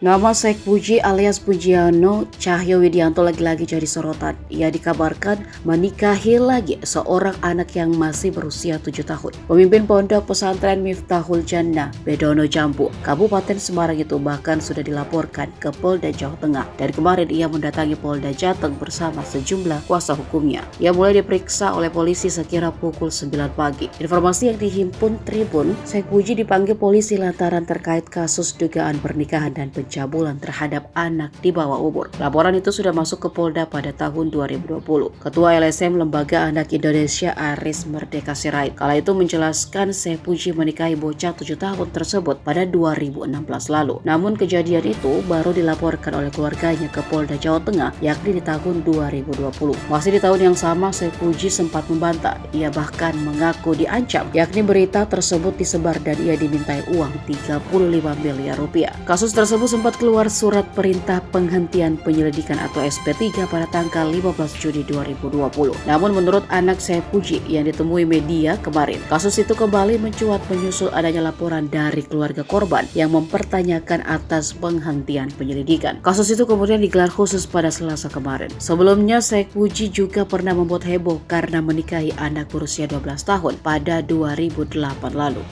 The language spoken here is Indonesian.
Nama Sheikh Puji alias Pujiano Cahyo Widianto lagi-lagi jadi sorotan. Ia dikabarkan menikahi lagi seorang anak yang masih berusia 7 tahun. Pemimpin pondok pesantren Miftahul Jannah, Bedono Jambu, Kabupaten Semarang itu bahkan sudah dilaporkan ke Polda Jawa Tengah. Dari kemarin ia mendatangi Polda Jateng bersama sejumlah kuasa hukumnya. Ia mulai diperiksa oleh polisi sekira pukul 9 pagi. Informasi yang dihimpun Tribun, Sheikh Puji dipanggil polisi lantaran terkait kasus dugaan pernikahan dan pencabulan terhadap anak di bawah umur. Laporan itu sudah masuk ke Polda pada tahun 2020. Ketua LSM Lembaga Anak Indonesia Aris Merdeka Sirait kala itu menjelaskan Sheikh Puji menikahi bocah 7 tahun tersebut pada 2016 lalu. Namun kejadian itu baru dilaporkan oleh keluarganya ke Polda Jawa Tengah yakni di tahun 2020. Masih di tahun yang sama Sheikh Puji sempat membantah. Ia bahkan mengaku diancam yakni berita tersebut disebar dan ia dimintai uang 35 miliar rupiah. Kasus tersebut sempat keluar surat perintah penghentian penyelidikan atau SP3 pada tanggal 15 Juni 2020. Namun menurut anak Sheikh Puji yang ditemui media kemarin, kasus itu kembali mencuat menyusul adanya laporan dari keluarga korban yang mempertanyakan atas penghentian penyelidikan. Kasus itu kemudian digelar khusus pada Selasa kemarin. Sebelumnya Sheikh Puji juga pernah membuat heboh karena menikahi anak berusia 12 tahun pada 2008 lalu.